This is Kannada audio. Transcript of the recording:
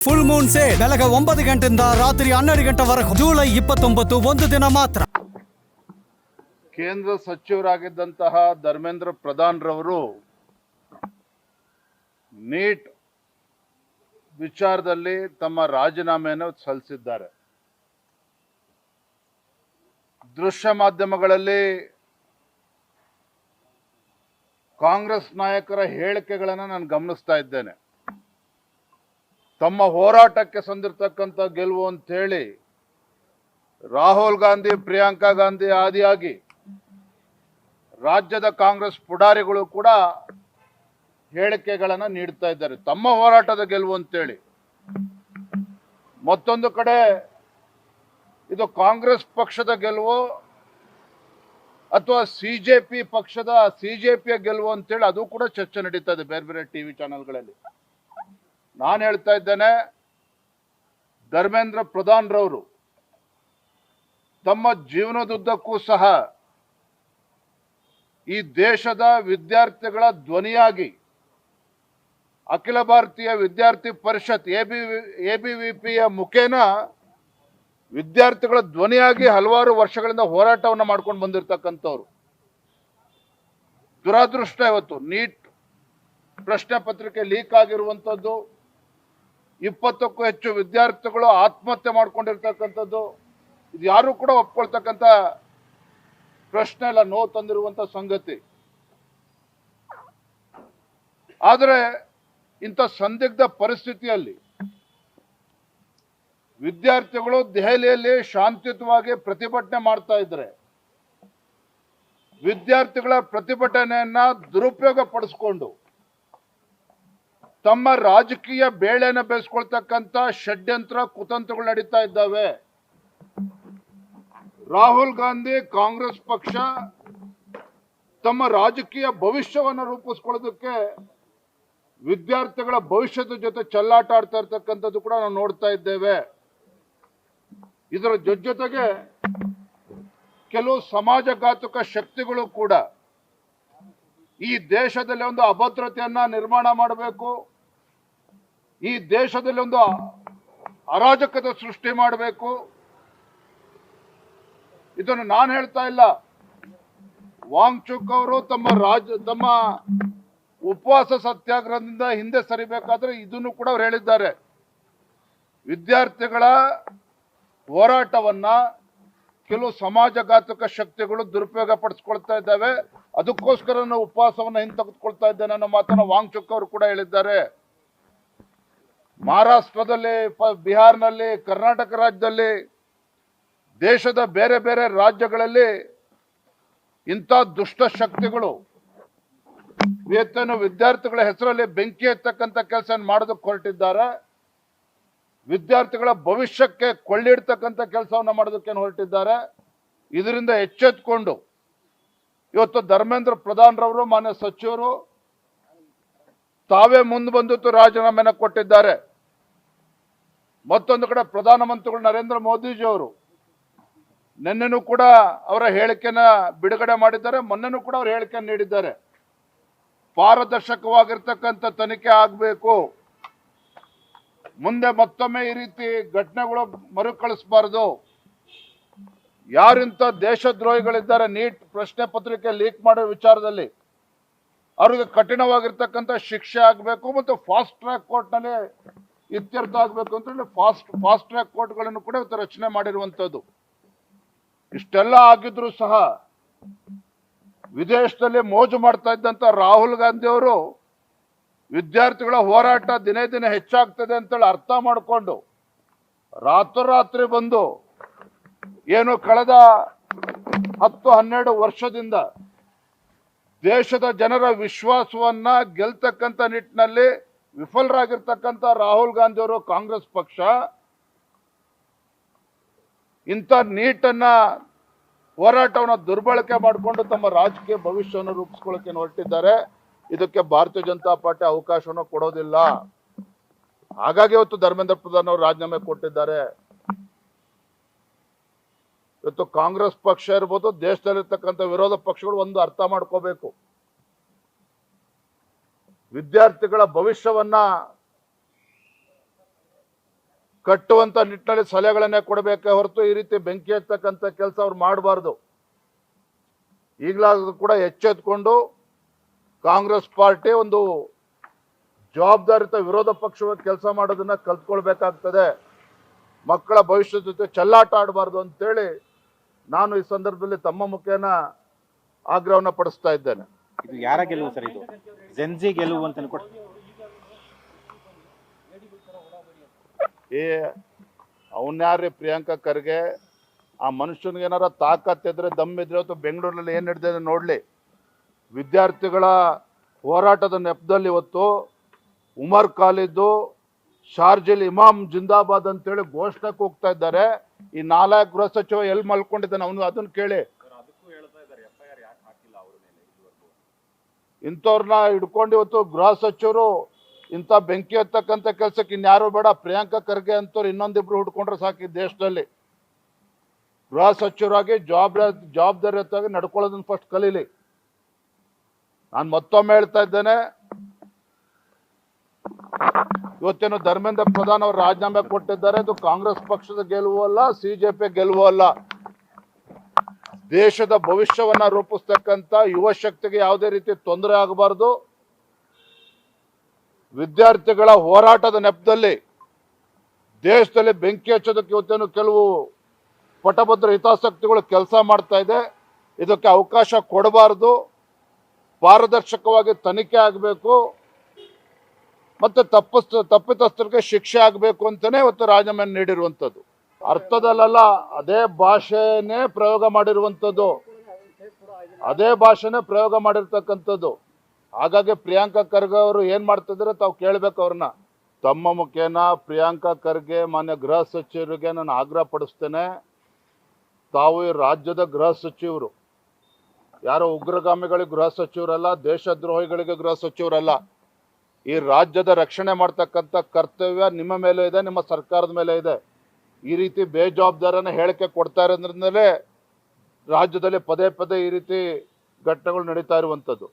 ಫುಲ್ ಮೂನ್ ಸೇಲ್ ಬೆಳಗ್ಗೆ 9 ಗಂಟೆಯಿಂದ ರಾತ್ರಿ 12 ಗಂಟೆವರೆಗೂ ಜುಲೈ 29 ಒಂದು ದಿನ ಮಾತ್ರ. ಕೇಂದ್ರ ಸಚಿವರಾಗಿದ್ದಂತಹ ಧರ್ಮೇಂದ್ರ ಪ್ರಧಾನ್ ರವರು ನೀಟ್ ವಿಚಾರದಲ್ಲಿ ತಮ್ಮ ರಾಜೀನಾಮೆಯನ್ನು ಸಲ್ಲಿಸಿದ್ದಾರೆ. ದೃಶ್ಯ ಮಾಧ್ಯಮಗಳಲ್ಲಿ ಕಾಂಗ್ರೆಸ್ ನಾಯಕರ ಹೇಳಿಕೆಗಳನ್ನು ನಾನು ಗಮನಿಸ್ತಾ ಇದ್ದೇನೆ. ತಮ್ಮ ಹೋರಾಟಕ್ಕೆ ಸಂದಿರ್ತಕ್ಕಂಥ ಗೆಲುವು ಅಂತ ಹೇಳಿ ರಾಹುಲ್ ಗಾಂಧಿ, ಪ್ರಿಯಾಂಕಾ ಗಾಂಧಿ ಆದಿಯಾಗಿ ರಾಜ್ಯದ ಕಾಂಗ್ರೆಸ್ ಪುಡಾರಿಗಳು ಕೂಡ ಹೇಳಿಕೆಗಳನ್ನು ನೀಡ್ತಾ ಇದ್ದಾರೆ, ತಮ್ಮ ಹೋರಾಟದ ಗೆಲುವು ಅಂತೇಳಿ. ಮತ್ತೊಂದು ಕಡೆ ಇದು ಕಾಂಗ್ರೆಸ್ ಪಕ್ಷದ ಗೆಲುವು ಅಥವಾ ಸಿಜೆಪಿಯ ಗೆಲುವು ಅಂತೇಳಿ ಅದು ಕೂಡ ಚರ್ಚೆ ನಡೀತಾ ಇದೆ ಬೇರೆ ಬೇರೆ ಟಿವಿ ಚಾನೆಲ್ಗಳಲ್ಲಿ. ನಾನು ಹೇಳ್ತಾ ಇದ್ದೇನೆ, ಧರ್ಮೇಂದ್ರ ಪ್ರಧಾನ್ ರವರು ತಮ್ಮ ಜೀವನದುದ್ದಕ್ಕೂ ಸಹ ಈ ದೇಶದ ವಿದ್ಯಾರ್ಥಿಗಳ ಧ್ವನಿಯಾಗಿ ಅಖಿಲ ಭಾರತೀಯ ವಿದ್ಯಾರ್ಥಿ ಪರಿಷತ್ ಎಬಿವಿಪಿಯ ಮುಖೇನ ವಿದ್ಯಾರ್ಥಿಗಳ ಧ್ವನಿಯಾಗಿ ಹಲವಾರು ವರ್ಷಗಳಿಂದ ಹೋರಾಟವನ್ನು ಮಾಡ್ಕೊಂಡು ಬಂದಿರತಕ್ಕಂಥವ್ರು. ದುರಾದೃಷ್ಟ ಇವತ್ತು ನೀಟ್ ಪ್ರಶ್ನೆ ಪತ್ರಿಕೆ ಲೀಕ್ ಆಗಿರುವಂಥದ್ದು, 20ಕ್ಕೂ ಹೆಚ್ಚು ವಿದ್ಯಾರ್ಥಿಗಳು ಆತ್ಮಹತ್ಯೆ ಮಾಡ್ಕೊಂಡಿರ್ತಕ್ಕಂಥದ್ದು, ಇದು ಯಾರು ಕೂಡ ಒಪ್ಕೊಳ್ತಕ್ಕಂಥ ಪ್ರಶ್ನೆ ಇಲ್ಲ, ನೋವು ತಂದಿರುವಂಥ ಸಂಗತಿ. ಆದರೆ ಇಂಥ ಸಂದಿಗ್ಧ ಪರಿಸ್ಥಿತಿಯಲ್ಲಿ ವಿದ್ಯಾರ್ಥಿಗಳು ದೆಹಲಿಯಲ್ಲಿ ಶಾಂತಿಯುತವಾಗಿ ಪ್ರತಿಭಟನೆ ಮಾಡ್ತಾ ಇದ್ರೆ, ವಿದ್ಯಾರ್ಥಿಗಳ ಪ್ರತಿಭಟನೆಯನ್ನ ದುರುಪಯೋಗ ಪಡಿಸ್ಕೊಂಡು ತಮ್ಮ ರಾಜಕೀಯ ಬೇಳೆಯನ್ನು ಬೇಯಿಸ್ಕೊಳ್ತಕ್ಕಂಥ ಷಡ್ಯಂತ್ರ ಕುತಂತ್ರಗಳು ನಡೀತಾ ಇದ್ದಾವೆ. ರಾಹುಲ್ ಗಾಂಧಿ, ಕಾಂಗ್ರೆಸ್ ಪಕ್ಷ ತಮ್ಮ ರಾಜಕೀಯ ಭವಿಷ್ಯವನ್ನು ರೂಪಿಸ್ಕೊಳ್ಳೋದಕ್ಕೆ ವಿದ್ಯಾರ್ಥಿಗಳ ಭವಿಷ್ಯದ ಜೊತೆ ಚೆಲ್ಲಾಟ ಆಡ್ತಾ ಇರ್ತಕ್ಕಂಥದ್ದು ಕೂಡ ನಾವು ನೋಡ್ತಾ ಇದ್ದೇವೆ. ಇದರ ಜೊತೆಗೆ ಕೆಲವು ಸಮಾಜಘಾತುಕ ಶಕ್ತಿಗಳು ಕೂಡ ಈ ದೇಶದಲ್ಲಿ ಒಂದು ಅಭದ್ರತೆಯನ್ನ ನಿರ್ಮಾಣ ಮಾಡಬೇಕು, ಈ ದೇಶದಲ್ಲಿ ಒಂದು ಅರಾಜಕತೆ ಸೃಷ್ಟಿ ಮಾಡಬೇಕು. ಇದನ್ನು ನಾನು ಹೇಳ್ತಾ ಇಲ್ಲ, ವಾಂಗ್ಚುಕ್ ಅವರು ತಮ್ಮ ಉಪವಾಸ ಸತ್ಯಾಗ್ರಹದಿಂದ ಹಿಂದೆ ಸರಿಬೇಕಾದ್ರೆ ಇದನ್ನು ಕೂಡ ಅವ್ರು ಹೇಳಿದ್ದಾರೆ. ವಿದ್ಯಾರ್ಥಿಗಳ ಹೋರಾಟವನ್ನ ಕೆಲವು ಸಮಾಜಘಾತಕ ಶಕ್ತಿಗಳು ದುರುಪಯೋಗ ಪಡಿಸ್ಕೊಳ್ತಾ ಇದ್ದಾವೆ, ಅದಕ್ಕೋಸ್ಕರ ನಾವು ಉಪವಾಸವನ್ನ ಹಿಂತೆಗೆದುಕೊಳ್ತಾ ಇದ್ದೇನೆ ಅನ್ನೋ ಮಾತನ್ನ ವಾಂಗ್ಚುಕ್ ಅವರು ಕೂಡ ಹೇಳಿದ್ದಾರೆ. ಮಹಾರಾಷ್ಟ್ರದಲ್ಲಿ, ಬಿಹಾರ್ನಲ್ಲಿ, ಕರ್ನಾಟಕ ರಾಜ್ಯದಲ್ಲಿ, ದೇಶದ ಬೇರೆ ಬೇರೆ ರಾಜ್ಯಗಳಲ್ಲಿ ಇಂಥ ದುಷ್ಟ ಶಕ್ತಿಗಳು ವಿದ್ಯಾರ್ಥಿಗಳ ಹೆಸರಲ್ಲಿ ಬೆಂಕಿ ಎತ್ತಕ್ಕಂಥ ಕೆಲಸ ಮಾಡೋದಕ್ಕೆ ಹೊರಟಿದ್ದಾರೆ. ವಿದ್ಯಾರ್ಥಿಗಳ ಭವಿಷ್ಯಕ್ಕೆ ಕೊಳ್ಳಿಡ್ತಕ್ಕಂಥ ಕೆಲಸವನ್ನು ಮಾಡೋದಕ್ಕೆ ಹೊರಟಿದ್ದಾರೆ. ಇದರಿಂದ ಎಚ್ಚೆತ್ತುಕೊಂಡು ಇವತ್ತು ಧರ್ಮೇಂದ್ರ ಪ್ರಧಾನ್ ರವರು, ಮಾನ್ಯ ಸಚಿವರು ತಾವೇ ಮುಂದೆ ಬಂದು ರಾಜೀನಾಮೆಯನ್ನು ಕೊಟ್ಟಿದ್ದಾರೆ. ಮತ್ತೊಂದು ಕಡೆ ಪ್ರಧಾನಮಂತ್ರಿಗಳು ನರೇಂದ್ರ ಮೋದಿಜಿ ಅವರು ನಿನ್ನೆನೂ ಕೂಡ ಅವರ ಹೇಳಿಕೆನ ಬಿಡುಗಡೆ ಮಾಡಿದ್ದಾರೆ, ಮೊನ್ನೆನೂ ಕೂಡ ಅವರು ಹೇಳಿಕೆಯನ್ನು ನೀಡಿದ್ದಾರೆ. ಪಾರದರ್ಶಕವಾಗಿರ್ತಕ್ಕಂಥ ತನಿಖೆ ಆಗಬೇಕು, ಮುಂದೆ ಮತ್ತೊಮ್ಮೆ ಈ ರೀತಿ ಘಟನೆಗಳು ಮರುಕಳಿಸಬಾರದು. ಯಾರಿಂತ ದೇಶದ್ರೋಹಿಗಳಿದ್ದಾರೆ ನೀಟ್ ಪ್ರಶ್ನೆ ಪತ್ರಿಕೆ ಲೀಕ್ ಮಾಡೋ ವಿಚಾರದಲ್ಲಿ ಅವ್ರಿಗೆ ಕಠಿಣವಾಗಿರ್ತಕ್ಕಂಥ ಶಿಕ್ಷೆ ಆಗಬೇಕು ಮತ್ತು ಫಾಸ್ಟ್ ಟ್ರ್ಯಾಕ್ ಕೋರ್ಟ್ನಲ್ಲಿ ಇತ್ಯರ್ಥ ಆಗಬೇಕು ಅಂತ ಹೇಳಿ ಫಾಸ್ಟ್ ಟ್ರ್ಯಾಕ್ ಕೋರ್ಟ್ಗಳನ್ನು ಕೂಡ ಇವತ್ತು ರಚನೆ ಮಾಡಿರುವಂಥದ್ದು. ಇಷ್ಟೆಲ್ಲ ಆಗಿದ್ರು ಸಹ ವಿದೇಶದಲ್ಲಿ ಮೋಜು ಮಾಡ್ತಾ ಇದ್ದಂಥ ರಾಹುಲ್ ಗಾಂಧಿ ಅವರು ವಿದ್ಯಾರ್ಥಿಗಳ ಹೋರಾಟ ದಿನೇ ದಿನೇ ಹೆಚ್ಚಾಗ್ತದೆ ಅಂತೇಳಿ ಅರ್ಥ ಮಾಡಿಕೊಂಡು ರಾತ್ರೋರಾತ್ರಿ ಬಂದು ಏನು ಕಳೆದ 10-12 ವರ್ಷದಿಂದ ದೇಶದ ಜನರ ವಿಶ್ವಾಸವನ್ನ ಗೆಲ್ತಕ್ಕಂಥ ನಿಟ್ಟಿನಲ್ಲಿ ವಿಫಲರಾಗಿರ್ತಕ್ಕಂಥ ರಾಹುಲ್ ಗಾಂಧಿ ಅವರು, ಕಾಂಗ್ರೆಸ್ ಪಕ್ಷ ಇಂಥ ನೀಟನ್ನ ಹೋರಾಟವನ್ನು ದುರ್ಬಳಕೆ ಮಾಡಿಕೊಂಡು ತಮ್ಮ ರಾಜಕೀಯ ಭವಿಷ್ಯವನ್ನು ರೂಪಿಸ್ಕೊಳ್ಳೋಕೆ ಹೊರಟಿದ್ದಾರೆ. ಇದಕ್ಕೆ ಭಾರತೀಯ ಜನತಾ ಪಾರ್ಟಿ ಅವಕಾಶವನ್ನು ಕೊಡೋದಿಲ್ಲ. ಹಾಗಾಗಿ ಇವತ್ತು ಧರ್ಮೇಂದ್ರ ಪ್ರಧಾನ್ ಅವರು ರಾಜೀನಾಮೆ ಕೊಟ್ಟಿದ್ದಾರೆ. ಇವತ್ತು ಕಾಂಗ್ರೆಸ್ ಪಕ್ಷ ಇರ್ಬೋದು, ದೇಶದಲ್ಲಿರ್ತಕ್ಕಂಥ ವಿರೋಧ ಪಕ್ಷಗಳು ಒಂದು ಅರ್ಥ ಮಾಡ್ಕೋಬೇಕು, ವಿದ್ಯಾರ್ಥಿಗಳ ಭವಿಷ್ಯವನ್ನ ಕಟ್ಟುವಂತ ನಿಟ್ಟಿನಲ್ಲಿ ಸಲಹೆಗಳನ್ನೇ ಕೊಡಬೇಕೇ ಹೊರತು ಈ ರೀತಿ ಬೆಂಕಿ ಹಚ್ಚತಕ್ಕಂಥ ಕೆಲಸ ಅವ್ರು ಮಾಡಬಾರ್ದು. ಈಗಲಾದ್ರೂ ಕೂಡ ಎಚ್ಚೆತ್ಕೊಂಡು ಕಾಂಗ್ರೆಸ್ ಪಾರ್ಟಿ ಒಂದು ಜವಾಬ್ದಾರಿತ ವಿರೋಧ ಪಕ್ಷವಾಗಿ ಕೆಲಸ ಮಾಡೋದನ್ನ ಕಲ್ತ್ಕೊಳ್ಬೇಕಾಗ್ತದೆ. ಮಕ್ಕಳ ಭವಿಷ್ಯದ ಜೊತೆ ಚೆಲ್ಲಾಟ ಆಡಬಾರ್ದು ಅಂತೇಳಿ ನಾನು ಈ ಸಂದರ್ಭದಲ್ಲಿ ತಮ್ಮ ಮುಖೇನ ಆಗ್ರಹವನ್ನು ಪಡಿಸ್ತಾ ಇದ್ದೇನೆ. ಇದು ಯಾರ ಗೆಲುವು ಸರ್? ಇದು ಜೆನ್ಜಿ ಗೆಲುವು ಅಂತ ಅವನ್ಯಾರ್ರಿ ಪ್ರಿಯಾಂಕಾ ಖರ್ಗೆ? ಆ ಮನುಷ್ಯನಿಗೆ ಏನಾರ ತಾಕತ್ತಿದ್ರೆ ದಮ್ಮಿದ್ರೆ ಅಥವಾ ಬೆಂಗಳೂರಲ್ಲಿ ಏನು ನಡೆದಿದೆ ನೋಡ್ಲಿ. ವಿದ್ಯಾರ್ಥಿಗಳ ಹೋರಾಟದ ನೆಪದಲ್ಲಿ ಇವತ್ತು ಉಮರ್ ಖಾಲಿದ್ದು ಶಾರ್ಜಿಲ್ ಇಮಾಮ್ ಜಿಂದಾಬಾದ್ ಅಂತೇಳಿ ಘೋಷಣೆಗೆ ಹೋಗ್ತಾ ಇದ್ದಾರೆ. ಈ 4 ಗೃಹ ಸಚಿವ ಎಲ್ಲಿ ಮಲ್ಕೊಂಡಿದ್ದಾನೆ ಅವನು ಅದನ್ನ ಕೇಳಿ. ಇಂಥವ್ರನ್ನ ಹಿಡ್ಕೊಂಡು ಇವತ್ತು ಗೃಹ ಸಚಿವರು ಇಂಥ ಬೆಂಕಿ ಹತ್ತಕ್ಕಂಥ ಕೆಲಸಕ್ಕೆ ಇನ್ಯಾರು ಬೇಡ, ಪ್ರಿಯಾಂಕಾ ಖರ್ಗೆ ಅಂತವ್ರು ಇನ್ನೊಂದಿಬ್ರು ಹುಡ್ಕೊಂಡ್ರೆ ಸಾಕು. ಈ ದೇಶದಲ್ಲಿ ಗೃಹ ಸಚಿವರಾಗಿ ಜವಾಬ್ದಾರಿಯುತವಾಗಿ ನಡ್ಕೊಳ್ಳೋದನ್ನ ಫಸ್ಟ್ ಕಲೀಲಿ. ನಾನು ಮತ್ತೊಮ್ಮೆ ಹೇಳ್ತಾ ಇದ್ದೇನೆ, ಇವತ್ತೇನು ಧರ್ಮೇಂದ್ರ ಪ್ರಧಾನ್ ಅವರು ರಾಜೀನಾಮೆ ಕೊಟ್ಟಿದ್ದಾರೆ. ಇದು ಕಾಂಗ್ರೆಸ್ ಪಕ್ಷದ ಗೆಲುವು ಅಲ್ಲ, ಸಿಜೆಪಿ ಗೆಲುವು ಅಲ್ಲ. ದೇಶದ ಭವಿಷ್ಯವನ್ನ ರೂಪಿಸ್ತಕ್ಕಂಥ ಯುವ ಶಕ್ತಿಗೆ ಯಾವುದೇ ರೀತಿ ತೊಂದರೆ ಆಗಬಾರದು. ವಿದ್ಯಾರ್ಥಿಗಳ ಹೋರಾಟದ ನೆಪದಲ್ಲಿ ದೇಶದಲ್ಲಿ ಬೆಂಕಿ ಹಚ್ಚೋದಕ್ಕೆ ಇವತ್ತೇನು ಕೆಲವು ಪಟಭದ್ರ ಹಿತಾಸಕ್ತಿಗಳು ಕೆಲಸ ಮಾಡ್ತಾ ಇದೆ. ಇದಕ್ಕೆ ಅವಕಾಶ ಕೊಡಬಾರದು. ಪಾರದರ್ಶಕವಾಗಿ ತನಿಖೆ ಆಗಬೇಕು ಮತ್ತೆ ತಪ್ಪಿತಸ್ಥರಿಗೆ ಶಿಕ್ಷೆ ಆಗಬೇಕು ಅಂತಾನೆ ಇವತ್ತು ರಾಜೀನಾಮೆ ನೀಡಿರುವಂಥದ್ದು. ಅರ್ಥದಲ್ಲ, ಅದೇ ಭಾಷೆನೇ ಪ್ರಯೋಗ ಮಾಡಿರುವಂಥದ್ದು, ಅದೇ ಭಾಷೆನೇ ಪ್ರಯೋಗ ಮಾಡಿರ್ತಕ್ಕಂಥದ್ದು. ಹಾಗಾಗಿ ಪ್ರಿಯಾಂಕಾ ಖರ್ಗೆ ಅವರು ಏನ್ ಮಾಡ್ತಿದ್ರೆ ತಾವು ಕೇಳಬೇಕು ಅವ್ರನ್ನ. ತಮ್ಮ ಮುಖೇನ ಪ್ರಿಯಾಂಕಾ ಖರ್ಗೆ ಮಾನ್ಯ ಗೃಹ ಸಚಿವರಿಗೆ ನಾನು ಆಗ್ರಹ ಪಡಿಸ್ತೇನೆ, ತಾವು ಈ ರಾಜ್ಯದ ಗೃಹ ಸಚಿವರು, ಯಾರೋ ಉಗ್ರಗಾಮಿಗಳಿಗೆ ಗೃಹ ಸಚಿವರಲ್ಲ, ದೇಶದ್ರೋಹಿಗಳಿಗೆ ಗೃಹ ಸಚಿವರಲ್ಲ. ಈ ರಾಜ್ಯದ ರಕ್ಷಣೆ ಮಾಡ್ತಕ್ಕಂಥ ಕರ್ತವ್ಯ ನಿಮ್ಮ ಮೇಲೆ ಇದೆ, ನಿಮ್ಮ ಸರ್ಕಾರದ ಮೇಲೆ ಇದೆ. ಈ ರೀತಿ ಬೇಜವಾಬ್ದಾರನ ಹೇಳಿಕೆ ಕೊಡ್ತಾ ಇರೋದ್ರಿಂದಲೇ ರಾಜ್ಯದಲ್ಲಿ ಪದೇ ಪದೇ ಈ ರೀತಿ ಘಟನೆಗಳು ನಡೀತಾ ಇರುವಂಥದ್ದು.